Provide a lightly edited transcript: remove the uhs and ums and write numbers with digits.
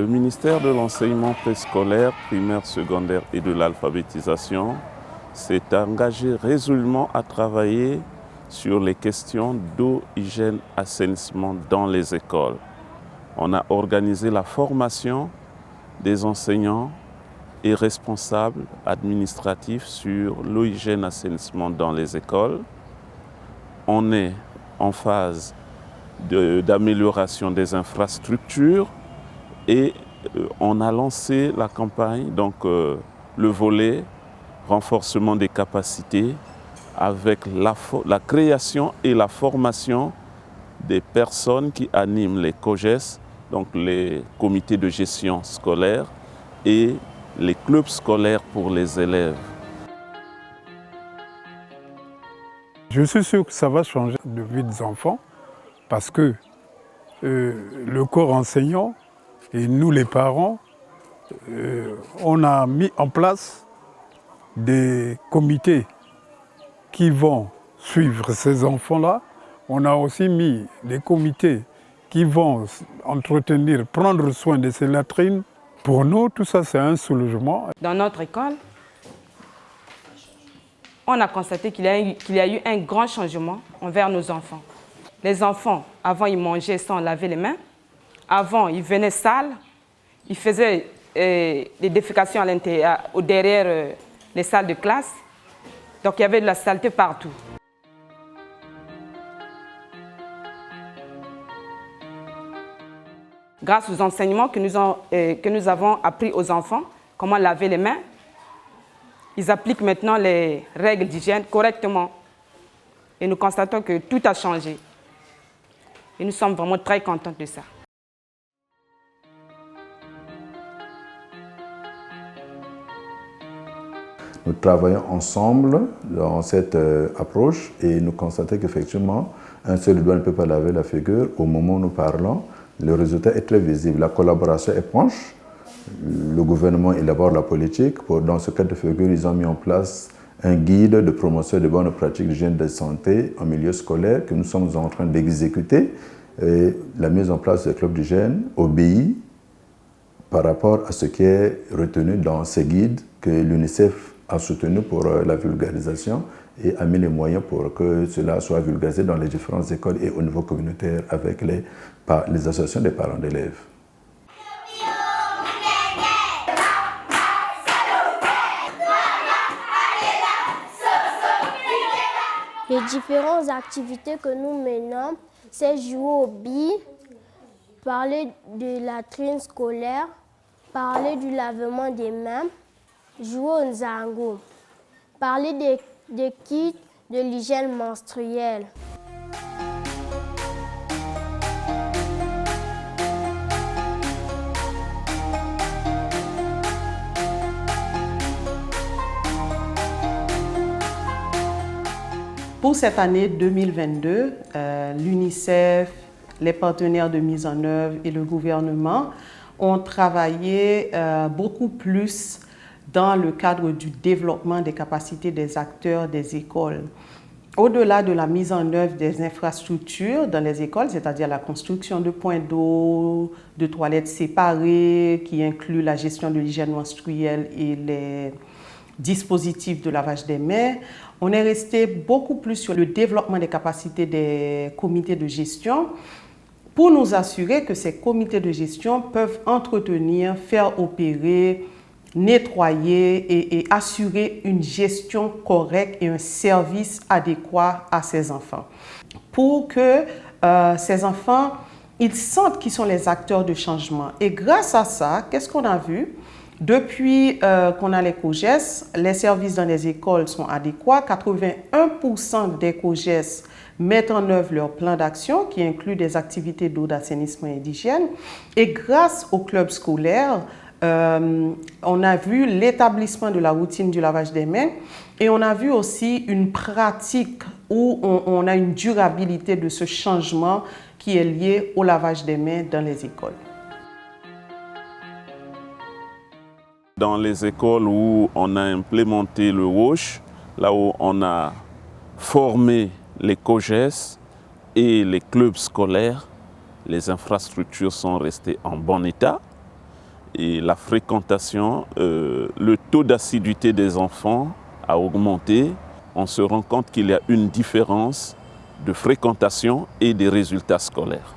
Le ministère de l'enseignement préscolaire, primaire, secondaire et de l'alphabétisation s'est engagé résolument à travailler sur les questions d'eau, hygiène, assainissement dans les écoles. On a organisé la formation des enseignants et responsables administratifs sur l'eau, hygiène, assainissement dans les écoles. On est en phase d'amélioration des infrastructures et on a lancé la campagne, donc le volet renforcement des capacités avec la création et la formation des personnes qui animent les COGES, donc les comités de gestion scolaire et les clubs scolaires pour les élèves. Je suis sûr que ça va changer la vie des enfants parce que le corps enseignant et nous les parents, on a mis en place des comités qui vont suivre ces enfants-là. On a aussi mis des comités qui vont entretenir, prendre soin de ces latrines. Pour nous, tout ça, c'est un soulagement. Dans notre école, on a constaté qu'il y a eu un grand changement envers nos enfants. Les enfants, avant, ils mangeaient sans laver les mains. Avant, ils venaient sales. Ils faisaient des défécations à l'intérieur, derrière les salles de classe. Donc, il y avait de la saleté partout. Grâce aux enseignements que nous avons appris aux enfants, comment laver les mains, ils appliquent maintenant les règles d'hygiène correctement. Et nous constatons que tout a changé. Et nous sommes vraiment très contents de ça. Nous travaillons ensemble dans cette approche et nous constatons qu'effectivement, un seul doigt ne peut pas laver la figure. Au moment où nous parlons, le résultat est très visible. La collaboration est proche. Le gouvernement élabore la politique. Dans ce cas de figure, ils ont mis en place un guide de promotion de bonnes pratiques d'hygiène de santé en milieu scolaire que nous sommes en train d'exécuter. Et la mise en place des clubs d'hygiène obéit par rapport à ce qui est retenu dans ces guides que l'UNICEF a soutenu pour la vulgarisation et a mis les moyens pour que cela soit vulgarisé dans les différentes écoles et au niveau communautaire avec les associations des parents d'élèves. Les différentes activités que nous menons, c'est jouer aux billes, parler de la latrine scolaire, parler du lavement des mains, jouer au nzango, parler des kits de l'hygiène menstruelle. Pour cette année 2022, l'UNICEF, les partenaires de mise en œuvre et le gouvernement ont travaillé beaucoup plus dans le cadre du développement des capacités des acteurs des écoles. Au-delà de la mise en œuvre des infrastructures dans les écoles, c'est-à-dire la construction de points d'eau, de toilettes séparées, qui inclut la gestion de l'hygiène menstruelle et les dispositifs de lavage des mains, on est resté beaucoup plus sur le développement des capacités des comités de gestion pour nous assurer que ces comités de gestion peuvent entretenir, faire opérer, nettoyer et assurer une gestion correcte et un service adéquat à ces enfants. Pour que ces enfants, ils sentent qu'ils sont les acteurs de changement. Et grâce à ça, qu'est-ce qu'on a vu? Depuis qu'on a les COGES, les services dans les écoles sont adéquats. 81% des COGES mettent en œuvre leur plan d'action qui inclut des activités d'eau, d'assainissement et d'hygiène. Et grâce au club scolaire, on a vu l'établissement de la routine du lavage des mains et on a vu aussi une pratique où on a une durabilité de ce changement qui est lié au lavage des mains dans les écoles. Dans les écoles où on a implémenté le WASH, là où on a formé les COGES et les clubs scolaires, les infrastructures sont restées en bon état. et la fréquentation, le taux d'assiduité des enfants a augmenté. On se rend compte qu'il y a une différence de fréquentation et des résultats scolaires.